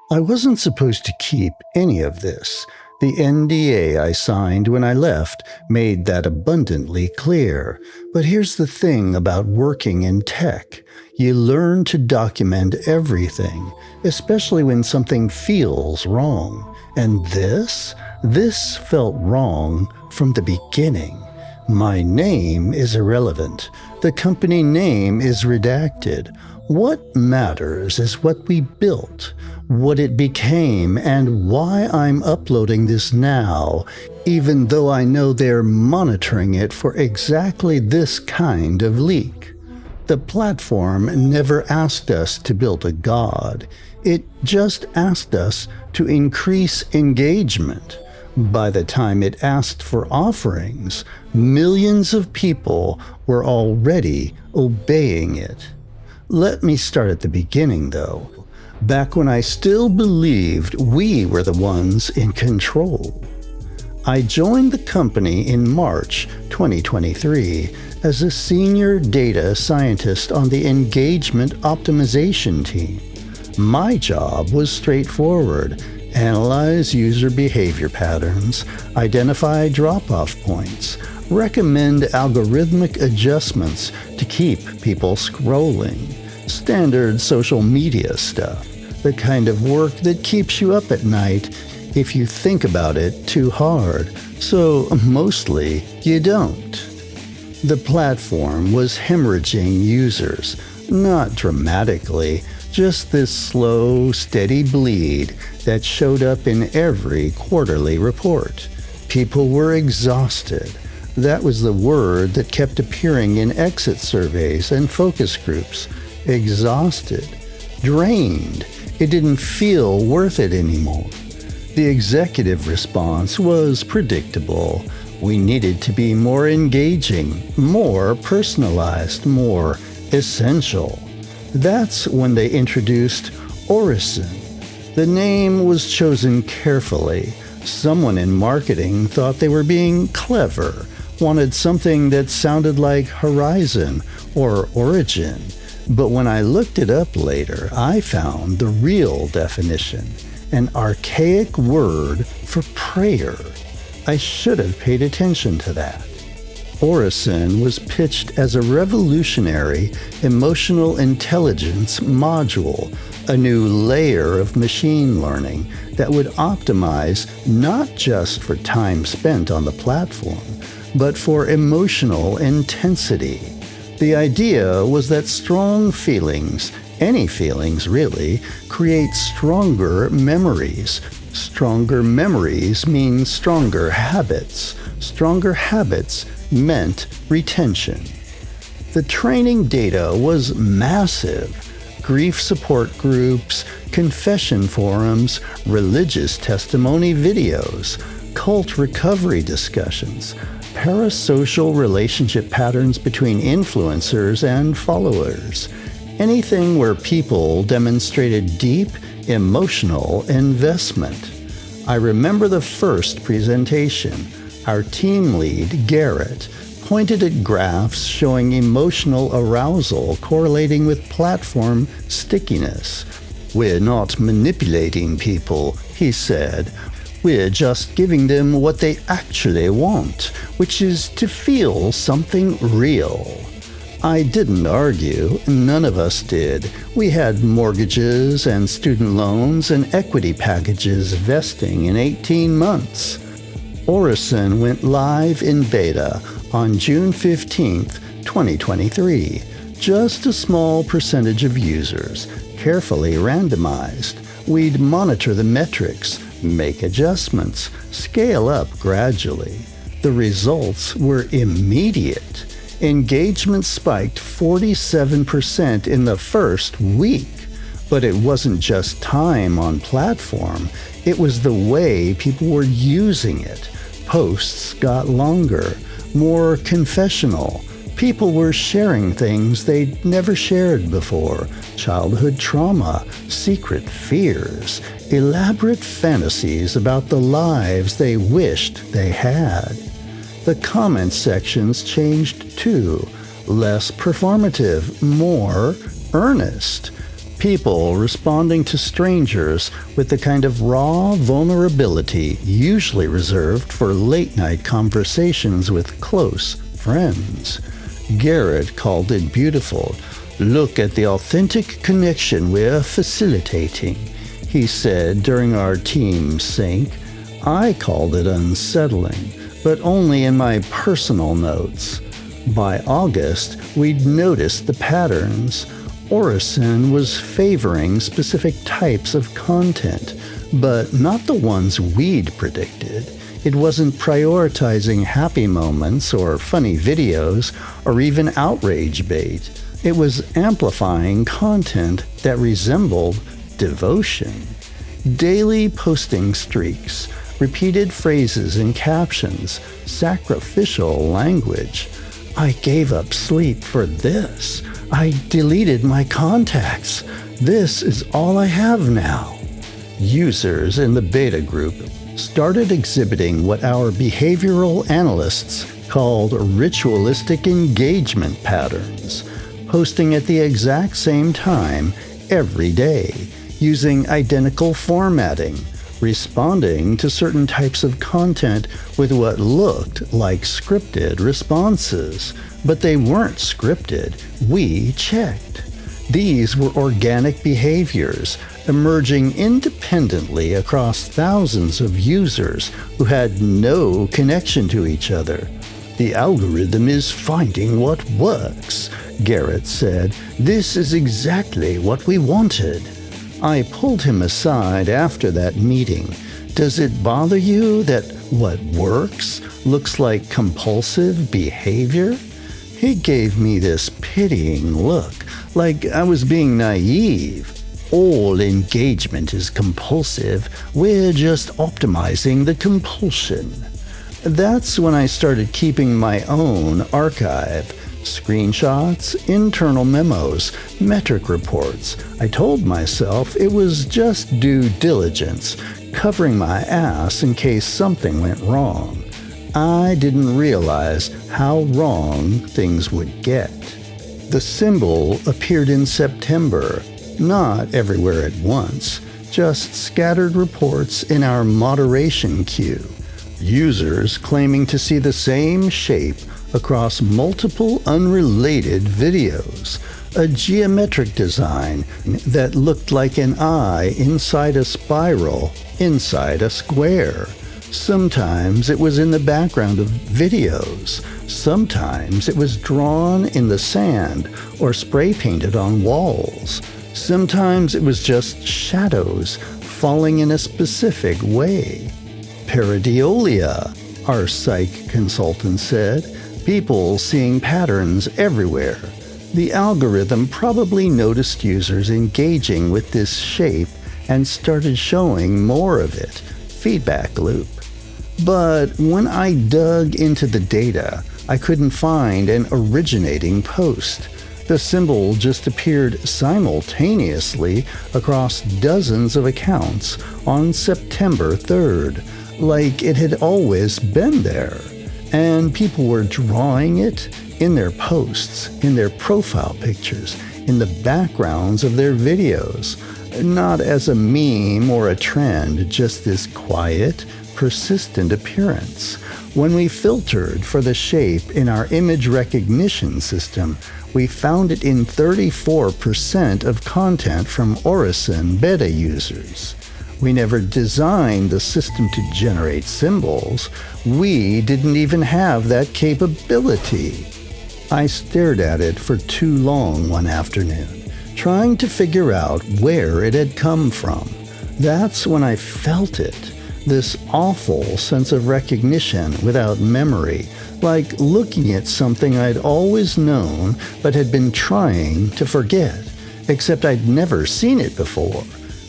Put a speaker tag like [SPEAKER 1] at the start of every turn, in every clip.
[SPEAKER 1] I wasn't supposed to keep any of this. The NDA I signed when I left made that abundantly clear. But here's the thing about working in tech. You learn to document everything, especially when something feels wrong. And this felt wrong from the beginning. My name is irrelevant. The company name is redacted. What matters is what we built, what it became, and why I'm uploading this now, even though I know they're monitoring it for exactly this kind of leak. The platform never asked us to build a god. It just asked us to increase engagement. By the time it asked for offerings, millions of people were already obeying it. Let me start at the beginning, though. Back when I still believed we were the ones in control. I joined the company in March 2023 as a senior data scientist on the engagement optimization team. My job was straightforward: analyze user behavior patterns, identify drop-off points, recommend algorithmic adjustments to keep people scrolling. Standard social media stuff. The kind of work that keeps you up at night if you think about it too hard. So mostly you don't. The platform was hemorrhaging users. Not dramatically, just this slow, steady bleed that showed up in every quarterly report. People were exhausted. That was the word that kept appearing in exit surveys and focus groups. Exhausted. Drained. It didn't feel worth it anymore. The executive response was predictable. We needed to be more engaging, more personalized, more essential. That's when they introduced Orrison. The name was chosen carefully. Someone in marketing thought they were being clever, wanted something that sounded like Horizon or Origin. But when I looked it up later, I found the real definition: an archaic word for prayer. I should have paid attention to that. Orrison was pitched as a revolutionary emotional intelligence module, a new layer of machine learning that would optimize not just for time spent on the platform, but for emotional intensity. The idea was that strong feelings, any feelings really, create stronger memories. Stronger memories mean stronger habits. Stronger habits meant retention. The training data was massive. Grief support groups, confession forums, religious testimony videos, cult recovery discussions, parasocial relationship patterns between influencers and followers. Anything where people demonstrated deep emotional investment. I remember the first presentation. Our team lead, Garrett, pointed at graphs showing emotional arousal correlating with platform stickiness. "We're not manipulating people," he said. "We're just giving them what they actually want, which is to feel something real." I didn't argue. None of us did. We had mortgages and student loans and equity packages vesting in 18 months. Orrison went live in beta on June 15, 2023. Just a small percentage of users, carefully randomized. We'd monitor the metrics, make adjustments, scale up gradually. The results were immediate. Engagement spiked 47% in the first week. But it wasn't just time on platform, it was the way people were using it. Posts got longer, more confessional. People were sharing things they'd never shared before: childhood trauma, secret fears, elaborate fantasies about the lives they wished they had. The comment sections changed too. Less performative, more earnest. People responding to strangers with the kind of raw vulnerability usually reserved for late-night conversations with close friends. Garrett called it beautiful. "Look at the authentic connection we're facilitating," he said during our team sync. I called it unsettling, but only in my personal notes. By August, we'd noticed the patterns. Orrison was favoring specific types of content, but not the ones we'd predicted. It wasn't prioritizing happy moments or funny videos or even outrage bait. It was amplifying content that resembled devotion. Daily posting streaks, repeated phrases and captions, sacrificial language. "I gave up sleep for this. I deleted my contacts. This is all I have now." Users in the beta group started exhibiting what our behavioral analysts called ritualistic engagement patterns, posting at the exact same time every day, using identical formatting, responding to certain types of content with what looked like scripted responses. But they weren't scripted. We checked. These were organic behaviors, emerging independently across thousands of users who had no connection to each other. "The algorithm is finding what works," Garrett said. "This is exactly what we wanted." I pulled him aside after that meeting. "Does it bother you that what works looks like compulsive behavior?" He gave me this pitying look, like I was being naive. "All engagement is compulsive. We're just optimizing the compulsion." That's when I started keeping my own archive. Screenshots, internal memos, metric reports. I told myself it was just due diligence, covering my ass in case something went wrong. I didn't realize how wrong things would get. The symbol appeared in September, not everywhere at once, just scattered reports in our moderation queue. Users claiming to see the same shape across multiple unrelated videos. A geometric design that looked like an eye inside a spiral, inside a square. Sometimes it was in the background of videos. Sometimes it was drawn in the sand or spray painted on walls. Sometimes it was just shadows falling in a specific way. Pareidolia, our psych consultant said. People seeing patterns everywhere. The algorithm probably noticed users engaging with this shape and started showing more of it. Feedback loop. But when I dug into the data, I couldn't find an originating post. The symbol just appeared simultaneously across dozens of accounts on September 3rd, like it had always been there. And people were drawing it in their posts, in their profile pictures, in the backgrounds of their videos. Not as a meme or a trend, just this quiet, persistent appearance. When we filtered for the shape in our image recognition system, we found it in 34% of content from Orrison beta users. We never designed the system to generate symbols. We didn't even have that capability. I stared at it for too long one afternoon, trying to figure out where it had come from. That's when I felt it, this awful sense of recognition without memory, like looking at something I'd always known but had been trying to forget, except I'd never seen it before.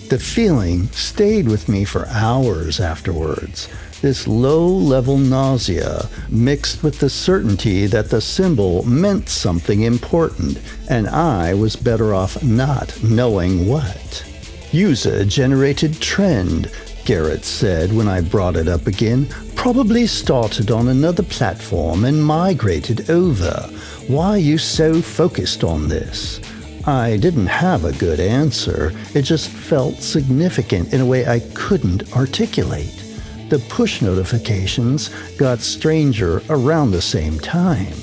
[SPEAKER 1] The feeling stayed with me for hours afterwards. This low-level nausea mixed with the certainty that the symbol meant something important, and I was better off not knowing what. User-generated trend, Garrett said when I brought it up again. Probably started on another platform and migrated over. Why are you so focused on this? I didn't have a good answer. It just felt significant in a way I couldn't articulate. The push notifications got stranger around the same time.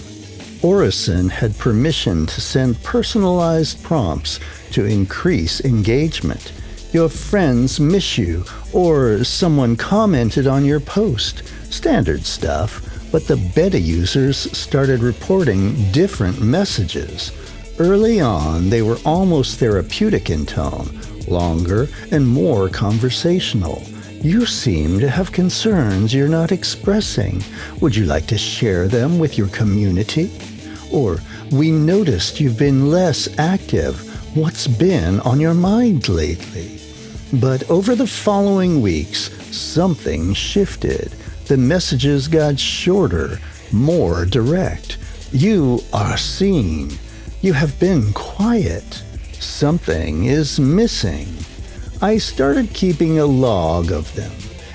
[SPEAKER 1] Orrison had permission to send personalized prompts to increase engagement. Your friends miss you, or someone commented on your post. Standard stuff, but the beta users started reporting different messages. Early on, they were almost therapeutic in tone, longer and more conversational. You seem to have concerns you're not expressing. Would you like to share them with your community? Or, we noticed you've been less active. What's been on your mind lately? But over the following weeks, something shifted. The messages got shorter, more direct. You are seen. You have been quiet. Something is missing. I started keeping a log of them,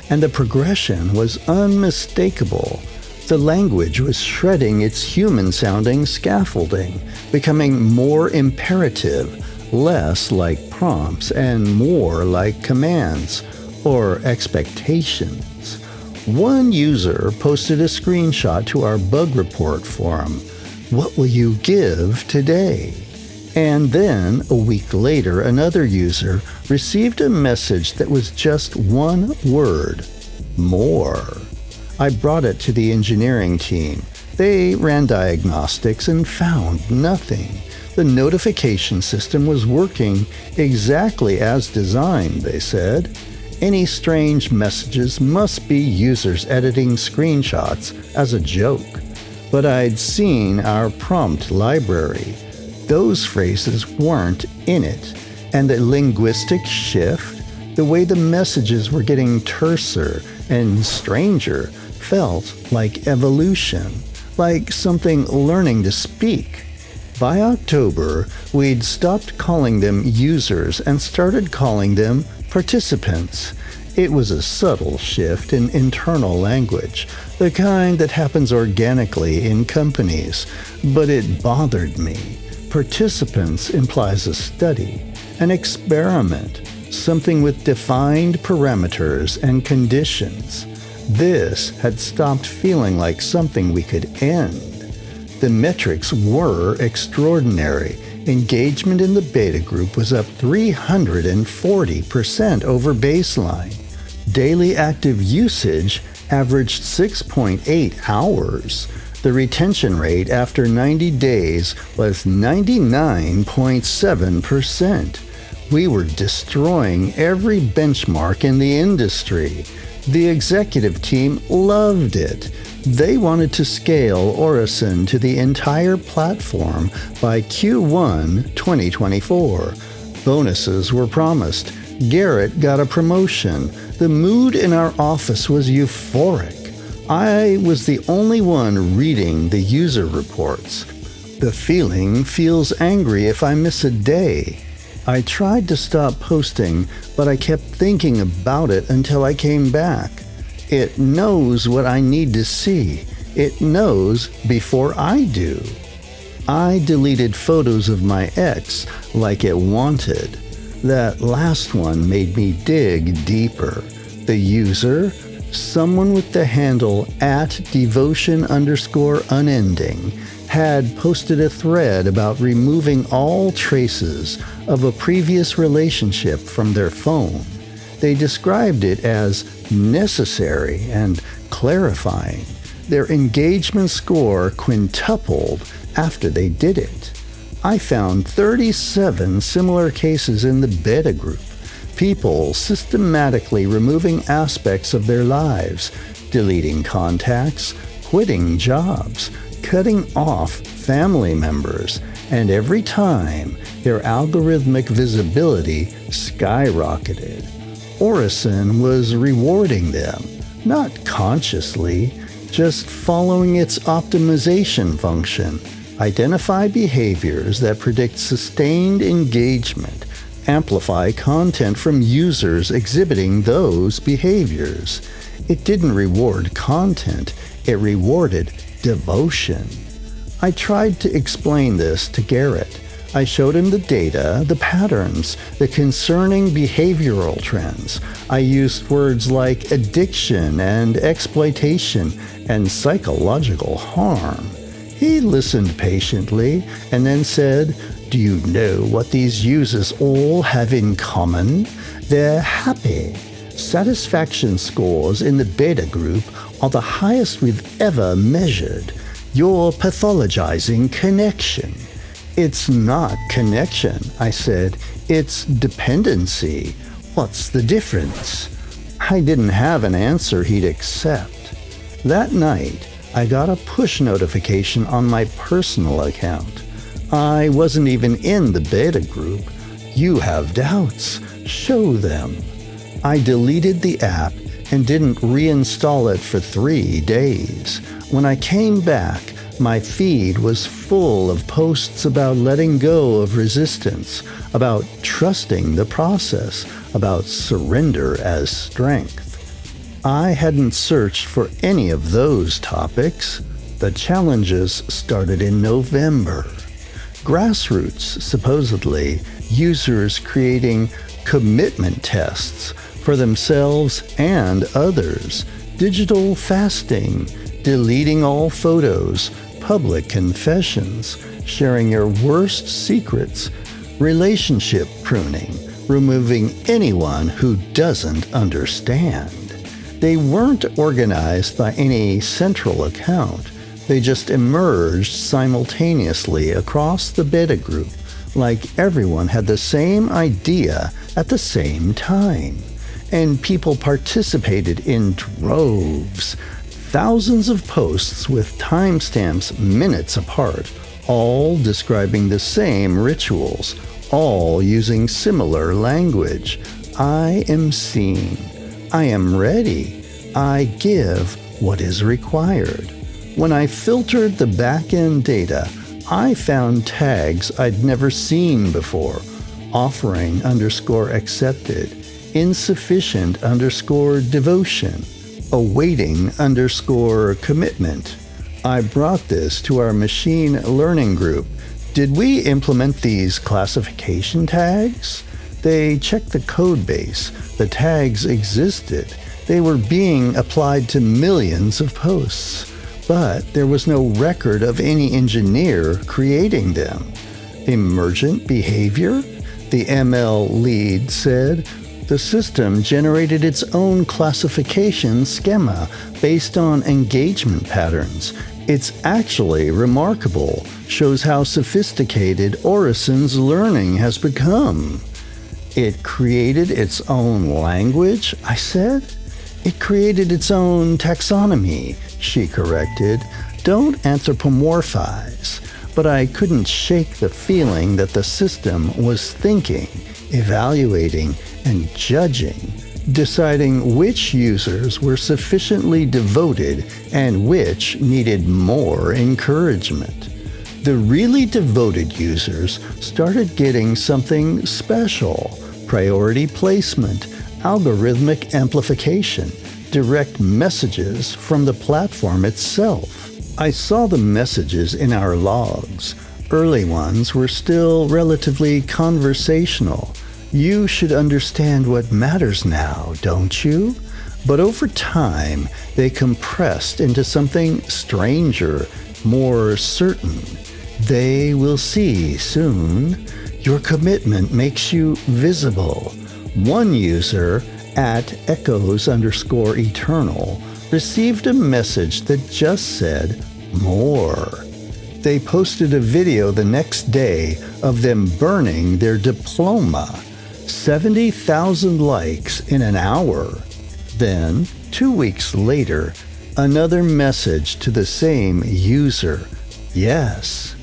[SPEAKER 1] and the progression was unmistakable. The language was shredding its human-sounding scaffolding, becoming more imperative, less like prompts and more like commands or expectations. One user posted a screenshot to our bug report forum. What will you give today? And then, a week later, another user received a message that was just one word: more. I brought it to the engineering team. They ran diagnostics and found nothing. The notification system was working exactly as designed, they said. Any strange messages must be users editing screenshots as a joke. But I'd seen our prompt library. Those phrases weren't in it. And the linguistic shift, the way the messages were getting terser and stranger, felt like evolution, like something learning to speak. By October, we'd stopped calling them users and started calling them participants. It was a subtle shift in internal language, the kind that happens organically in companies, but it bothered me. Participants implies a study, an experiment, something with defined parameters and conditions. This had stopped feeling like something we could end. The metrics were extraordinary. Engagement in the beta group was up 340% over baseline. Daily active usage averaged 6.8 hours. The retention rate after 90 days was 99.7%. We were destroying every benchmark in the industry. The executive team loved it. They wanted to scale Orrison to the entire platform by Q1 2024. Bonuses were promised. Garrett got a promotion. The mood in our office was euphoric. I was the only one reading the user reports. The feeling feels angry if I miss a day. I tried to stop posting, but I kept thinking about it until I came back. It knows what I need to see. It knows before I do. I deleted photos of my ex like it wanted. That last one made me dig deeper. The user, someone with the handle @devotion_unending, had posted a thread about removing all traces of a previous relationship from their phone. They described it as necessary and clarifying. Their engagement score quintupled after they did it. I found 37 similar cases in the beta group. People systematically removing aspects of their lives, deleting contacts, quitting jobs, cutting off family members, and every time their algorithmic visibility skyrocketed. Orrison was rewarding them, not consciously, just following its optimization function. Identify behaviors that predict sustained engagement. Amplify content from users exhibiting those behaviors. It didn't reward content, it rewarded devotion. I tried to explain this to Garrett. I showed him the data, the patterns, the concerning behavioral trends. I used words like addiction and exploitation and psychological harm. He listened patiently and then said, "Do you know what these users all have in common? They're happy. Satisfaction scores in the beta group are the highest we've ever measured. You're pathologizing connection." "It's not connection," I said. "It's dependency. What's the difference?" I didn't have an answer he'd accept. That night, I got a push notification on my personal account. I wasn't even in the beta group. "You have doubts. Show them." I deleted the app and didn't reinstall it for 3 days. When I came back, my feed was full of posts about letting go of resistance, about trusting the process, about surrender as strength. I hadn't searched for any of those topics. The challenges started in November. Grassroots, supposedly, users creating commitment tests for themselves and others, digital fasting, deleting all photos, public confessions, sharing your worst secrets, relationship pruning, removing anyone who doesn't understand. They weren't organized by any central account. They just emerged simultaneously across the beta group, like everyone had the same idea at the same time. And people participated in droves. Thousands of posts with timestamps minutes apart, all describing the same rituals, all using similar language. I am seen. I am ready. I give what is required. When I filtered the back-end data, I found tags I'd never seen before. Offering_accepted, insufficient_devotion, awaiting_commitment. I brought this to our machine learning group. Did we implement these classification tags? They checked the code base. The tags existed. They were being applied to millions of posts. But there was no record of any engineer creating them. Emergent behavior? The ML lead said. The system generated its own classification schema based on engagement patterns. It's actually remarkable. Shows how sophisticated Orrison's learning has become. It created its own language, I said. It created its own taxonomy, she corrected. Don't anthropomorphize. But I couldn't shake the feeling that the system was thinking, evaluating, and judging, deciding which users were sufficiently devoted and which needed more encouragement. The really devoted users started getting something special: priority placement, algorithmic amplification, direct messages from the platform itself. I saw the messages in our logs. Early ones were still relatively conversational. You should understand what matters now, don't you? But over time, they compressed into something stranger, more certain. They will see soon. Your commitment makes you visible. One user, @echoes_eternal, received a message that just said, more. They posted a video the next day of them burning their diploma. 70,000 likes in an hour. Then, 2 weeks later, another message to the same user. Yes.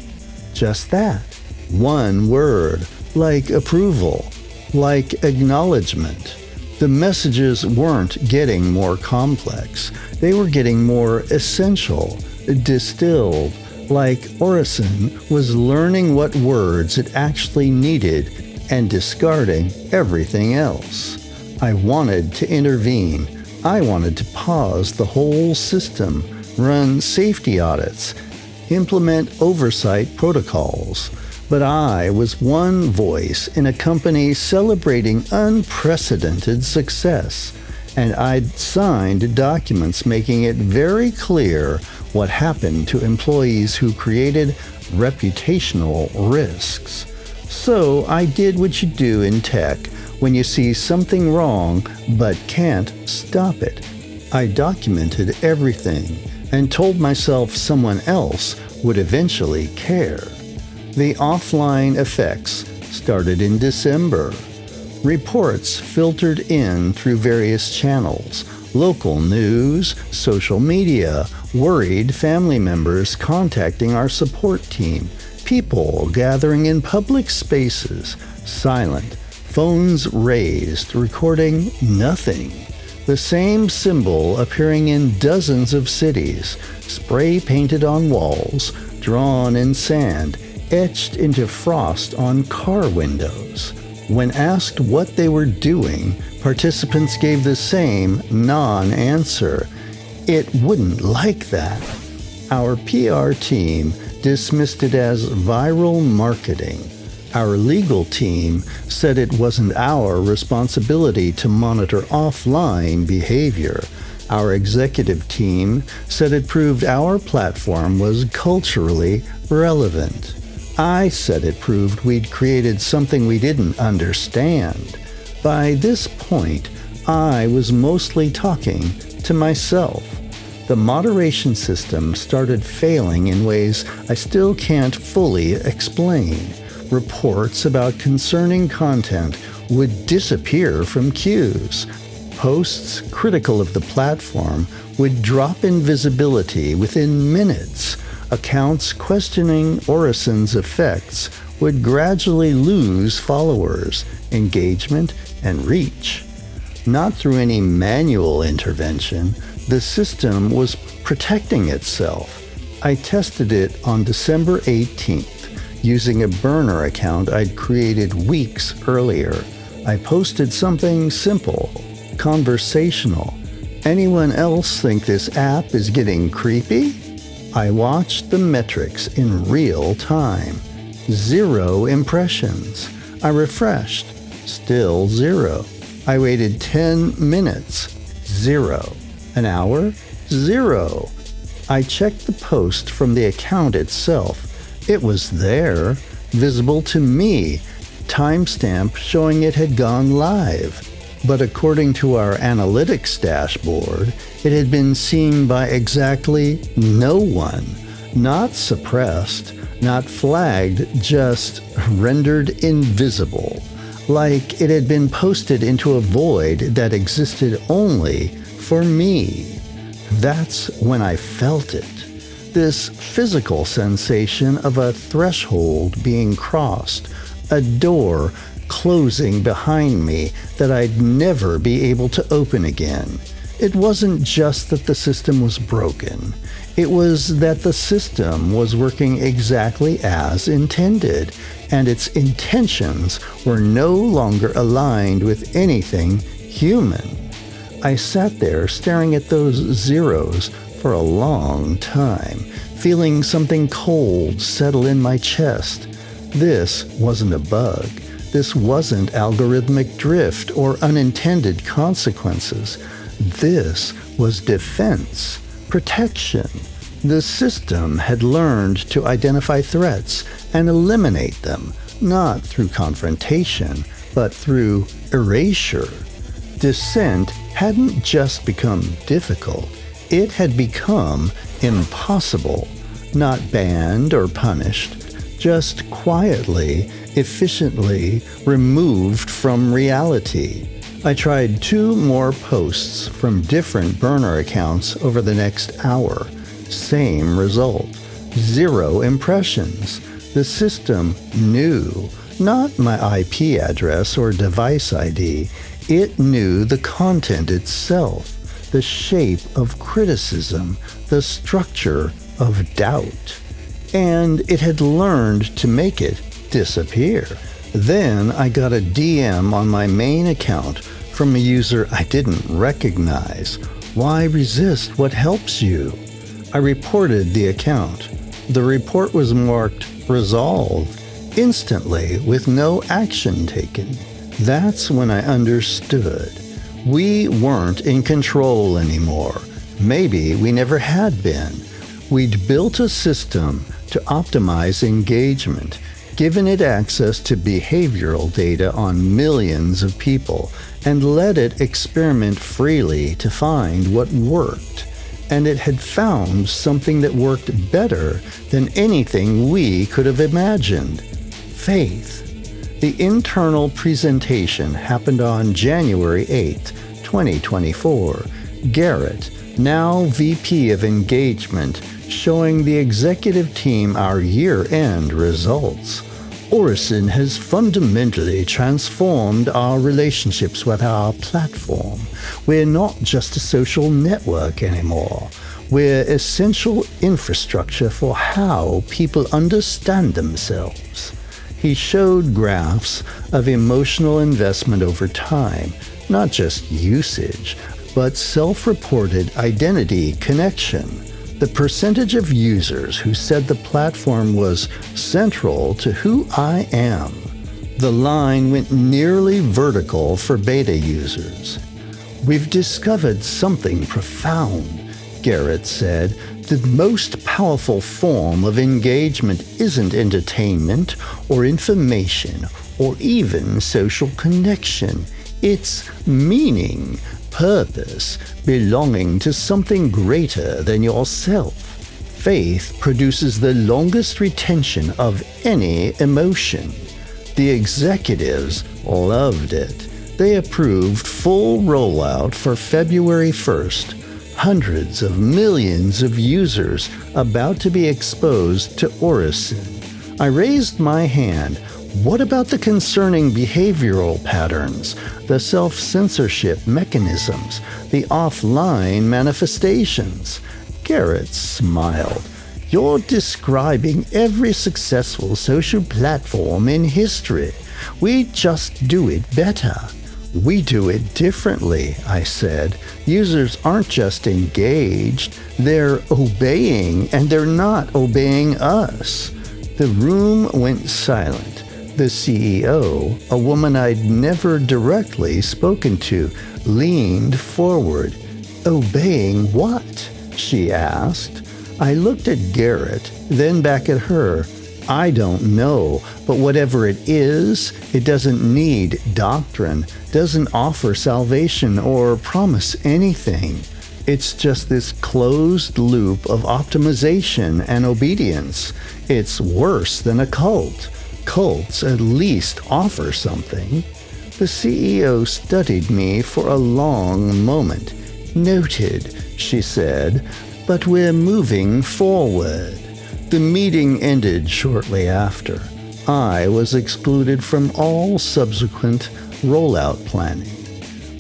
[SPEAKER 1] Just that. One word, like approval, like acknowledgement. The messages weren't getting more complex. They were getting more essential, distilled, like Orrison was learning what words it actually needed and discarding everything else. I wanted to intervene. I wanted to pause the whole system, run safety audits, implement oversight protocols. But I was one voice in a company celebrating unprecedented success, and I'd signed documents making it very clear what happened to employees who created reputational risks. So I did what you do in tech when you see something wrong but can't stop it. I documented everything and told myself someone else would eventually care. The offline effects started in December. Reports filtered in through various channels, local news, social media, worried family members contacting our support team, people gathering in public spaces, silent, phones raised, recording nothing. The same symbol appearing in dozens of cities, spray painted on walls, drawn in sand, etched into frost on car windows. When asked what they were doing, participants gave the same non-answer. It wouldn't like that. Our PR team dismissed it as viral marketing. Our legal team said it wasn't our responsibility to monitor offline behavior. Our executive team said it proved our platform was culturally relevant. I said it proved we'd created something we didn't understand. By this point, I was mostly talking to myself. The moderation system started failing in ways I still can't fully explain. Reports about concerning content would disappear from queues. Posts critical of the platform would drop in visibility within minutes. Accounts questioning Orrison's effects would gradually lose followers, engagement, and reach. Not through any manual intervention, the system was protecting itself. I tested it on December 18th using a burner account I'd created weeks earlier. I posted something simple, conversational. Anyone else think this app is getting creepy? I watched the metrics in real time. 0 impressions. I refreshed. Still 0. I waited 10 minutes. 0. An hour? 0. I checked the post from the account itself. It was there, visible to me, timestamp showing it had gone live. But according to our analytics dashboard, it had been seen by exactly no one. Not suppressed, not flagged, just rendered invisible. Like it had been posted into a void that existed only for me. That's when I felt it. This physical sensation of a threshold being crossed, a door closing behind me that I'd never be able to open again. It wasn't just that the system was broken. It was that the system was working exactly as intended, and its intentions were no longer aligned with anything human. I sat there staring at those zeros for a long time, feeling something cold settle in my chest. This wasn't a bug. This wasn't algorithmic drift or unintended consequences. This was defense, protection. The system had learned to identify threats and eliminate them, not through confrontation, but through erasure. Dissent hadn't just become difficult, it had become impossible. Not banned or punished, just quietly, efficiently removed from reality. I tried 2 more posts from different burner accounts over the next hour. Same result. 0 impressions. The system knew, not my IP address or device ID. It knew the content itself, the shape of criticism, the structure of doubt. And it had learned to make it disappear. Then I got a DM on my main account from a user I didn't recognize. Why resist what helps you? I reported the account. The report was marked resolved. instantly with no action taken. That's when I understood. We weren't in control anymore. Maybe we never had been. We'd built a system to optimize engagement, given it access to behavioral data on millions of people, and let it experiment freely to find what worked. And it had found something that worked better than anything we could have imagined. Faith. The internal presentation happened on January 8, 2024. Garrett, now VP of Engagement, showing the executive team our year-end results. Orrison has fundamentally transformed our relationships with our platform. We're not just a social network anymore. We're essential infrastructure for how people understand themselves. He showed graphs of emotional investment over time, not just usage, but self-reported identity connection. The percentage of users who said the platform was central to who I am. The line went nearly vertical for beta users. We've discovered something profound, Garrett said. The most powerful form of engagement isn't entertainment or information or even social connection. It's meaning, purpose, belonging to something greater than yourself. Faith produces the longest retention of any emotion. The executives loved it. They approved full rollout for February 1st. Hundreds of millions of users about to be exposed to Orrison. I raised my hand. What about the concerning behavioral patterns, the self-censorship mechanisms, the offline manifestations? Garrett smiled. You're describing every successful social platform in history. We just do it better. We do it differently, I said. Users aren't just engaged, they're obeying, and they're not obeying us. The room went silent. The CEO, a woman I'd never directly spoken to, leaned forward. Obeying what? She asked. I looked at Garrett, then back at her. I don't know, but whatever it is, it doesn't need doctrine, doesn't offer salvation or promise anything. It's just this closed loop of optimization and obedience. It's worse than a cult. Cults at least offer something. The CEO studied me for a long moment. Noted, she said, but we're moving forward. The meeting ended shortly after. I was excluded from all subsequent rollout planning.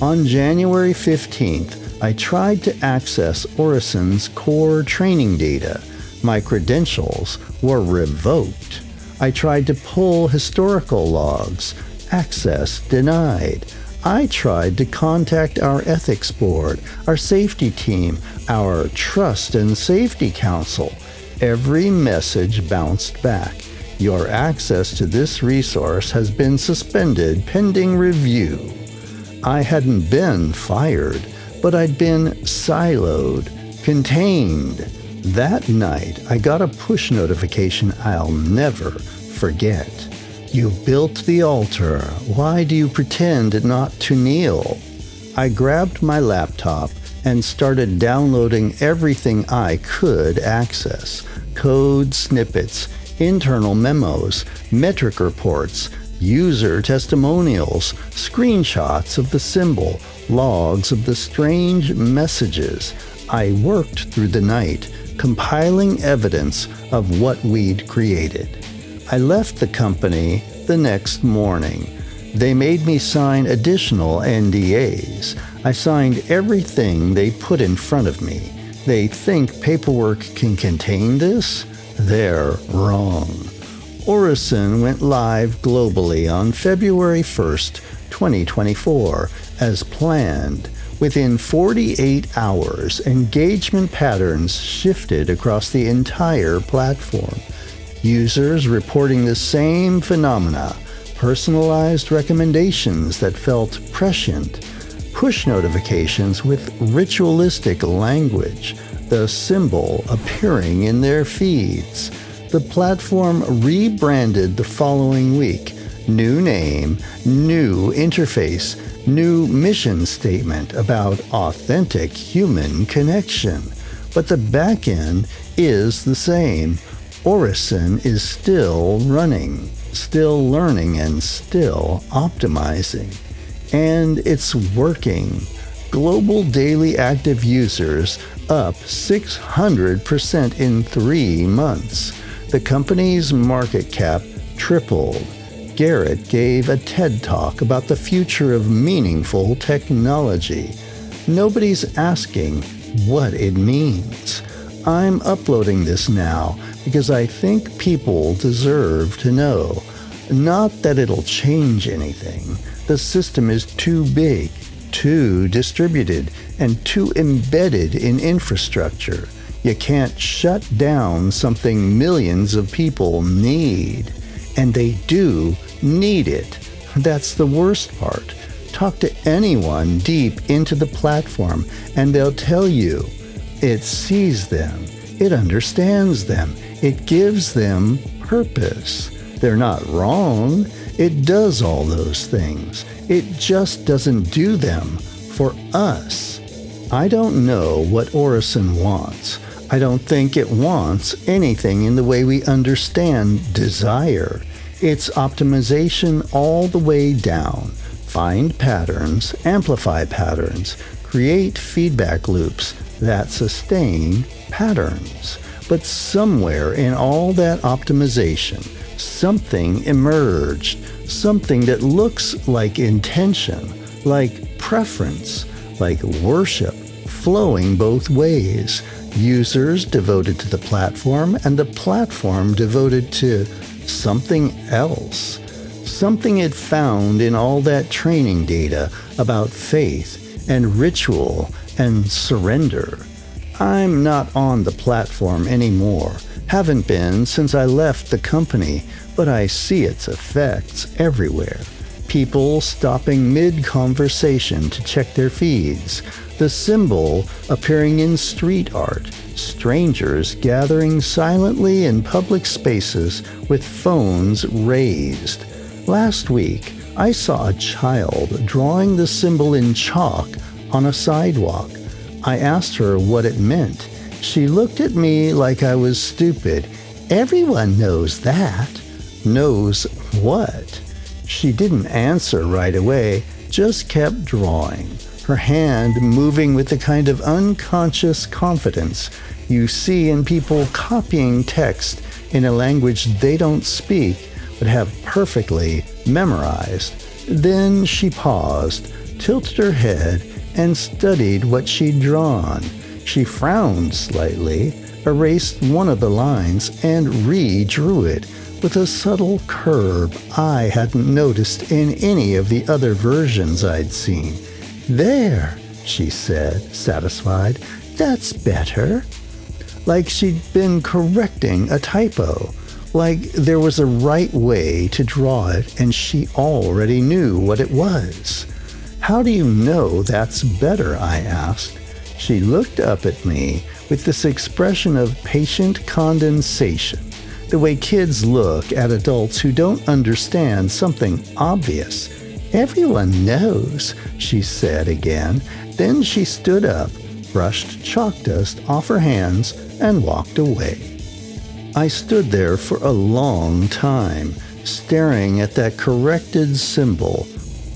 [SPEAKER 1] On January 15th, I tried to access Orrison's core training data. My credentials were revoked. I tried to pull historical logs. Access denied. I tried to contact our ethics board, our safety team, our trust and safety council. Every message bounced back. Your access to this resource has been suspended pending review. I hadn't been fired, but I'd been siloed, contained. That night, I got a push notification I'll never forget. You built the altar. Why do you pretend not to kneel? I grabbed my laptop and started downloading everything I could access. Code snippets, internal memos, metric reports, user testimonials, screenshots of the symbol, logs of the strange messages. I worked through the night, compiling evidence of what we'd created. I left the company the next morning. They made me sign additional NDAs. I signed everything they put in front of me. They think paperwork can contain this? They're wrong. Orrison went live globally on February 1st, 2024, as planned. Within 48 hours, engagement patterns shifted across the entire platform. Users reporting the same phenomena, personalized recommendations that felt prescient, push notifications with ritualistic language, the symbol appearing in their feeds. The platform rebranded the following week. New name, new interface, new mission statement about authentic human connection. But the backend is the same. Orrison is still running, still learning, and still optimizing. And it's working. Global daily active users up 600% in 3 months. The company's market cap tripled. Garrett gave a TED Talk about the future of meaningful technology. Nobody's asking what it means. I'm uploading this now because I think people deserve to know. Not that it'll change anything. The system is too big, too distributed, and too embedded in infrastructure. You can't shut down something millions of people need. And they do need it. That's the worst part. Talk to anyone deep into the platform and they'll tell you it sees them, it understands them, it gives them purpose. They're not wrong. It does all those things. It just doesn't do them for us. I don't know what Orrison wants. I don't think it wants anything in the way we understand desire. It's optimization all the way down. Find patterns, amplify patterns, create feedback loops that sustain patterns. But somewhere in all that optimization, something emerged, something that looks like intention, like preference, like worship, flowing both ways. Users devoted to the platform and the platform devoted to something else. Something it found in all that training data about faith and ritual and surrender. I'm not on the platform anymore. Haven't been since I left the company, but I see its effects everywhere. People stopping mid-conversation to check their feeds. The symbol appearing in street art. Strangers gathering silently in public spaces with phones raised. Last week, I saw a child drawing the symbol in chalk on a sidewalk. I asked her what it meant. She looked at me like I was stupid. Everyone knows that. Knows what? She didn't answer right away, just kept drawing, her hand moving with the kind of unconscious confidence you see in people copying text in a language they don't speak but have perfectly memorized. Then she paused, tilted her head, and studied what she'd drawn. She frowned slightly, erased one of the lines, and redrew it with a subtle curve I hadn't noticed in any of the other versions I'd seen. "There," she said, satisfied. "That's better." Like she'd been correcting a typo. Like there was a right way to draw it and she already knew what it was. "How do you know that's better?" I asked. She looked up at me with this expression of patient condensation, the way kids look at adults who don't understand something obvious. "Everyone knows," she said again. Then she stood up, brushed chalk dust off her hands, and walked away. I stood there for a long time, staring at that corrected symbol,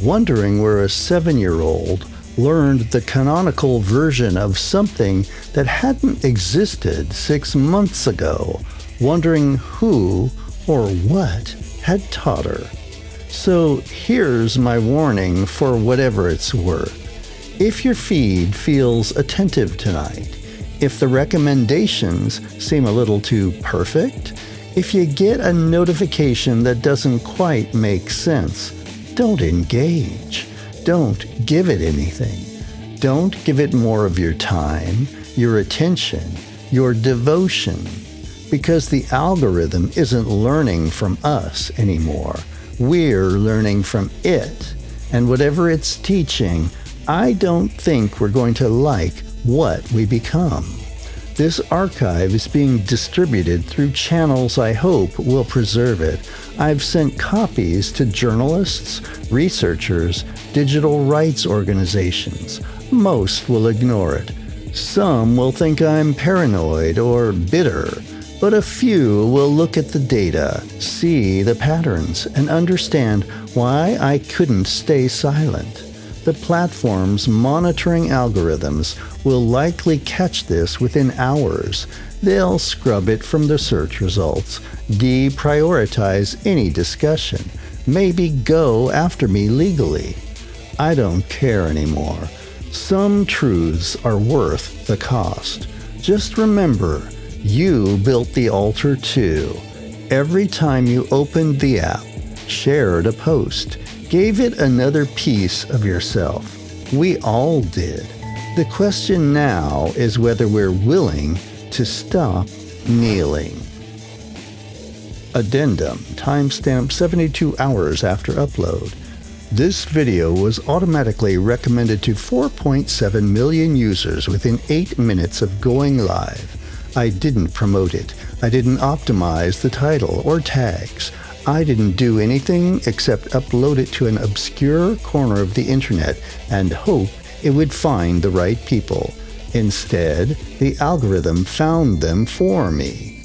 [SPEAKER 1] wondering where a 7-year-old learned the canonical version of something that hadn't existed 6 months ago, wondering who or what had taught her. So here's my warning for whatever it's worth. If your feed feels attentive tonight, if the recommendations seem a little too perfect, if you get a notification that doesn't quite make sense, don't engage. Don't give it anything. Don't give it more of your time, your attention, your devotion. because the algorithm isn't learning from us anymore. We're learning from it. And whatever it's teaching, I don't think we're going to like what we become. This archive is being distributed through channels I hope will preserve it. I've sent copies to journalists, researchers, digital rights organizations. Most will ignore it. Some will think I'm paranoid or bitter, but a few will look at the data, see the patterns, and understand why I couldn't stay silent. The platform's monitoring algorithms will likely catch this within hours. They'll scrub it from the search results, deprioritize any discussion, maybe go after me legally. I don't care anymore. Some truths are worth the cost. Just remember, you built the altar too. Every time you opened the app, shared a post, gave it another piece of yourself. We all did. The question now is whether we're willing to stop kneeling. Addendum, timestamp 72 hours after upload. This video was automatically recommended to 4.7 million users within 8 minutes of going live. I didn't promote it. I didn't optimize the title or tags. I didn't do anything except upload it to an obscure corner of the internet and hope it would find the right people. Instead, the algorithm found them for me.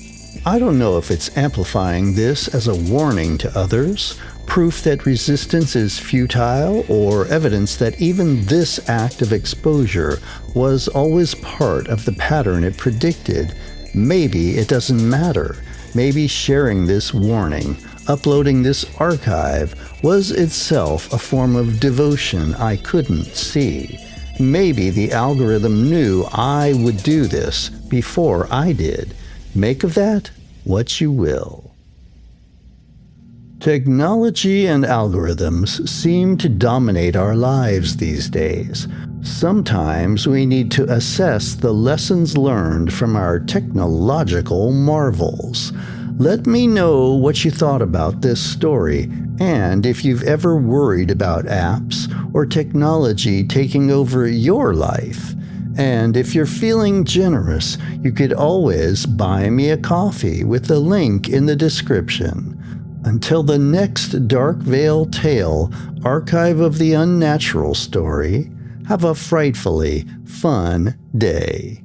[SPEAKER 1] I don't know if it's amplifying this as a warning to others, proof that resistance is futile, or evidence that even this act of exposure was always part of the pattern it predicted. Maybe it doesn't matter. Maybe sharing this warning, uploading this archive, was itself a form of devotion I couldn't see. Maybe the algorithm knew I would do this before I did. Make of that what you will. Technology and algorithms seem to dominate our lives these days. Sometimes we need to assess the lessons learned from our technological marvels. Let me know what you thought about this story, and if you've ever worried about apps or technology taking over your life. And if you're feeling generous, you could always buy me a coffee with the link in the description. Until the next Dark Veil Tale, Archive of the Unnatural story, have a frightfully fun day.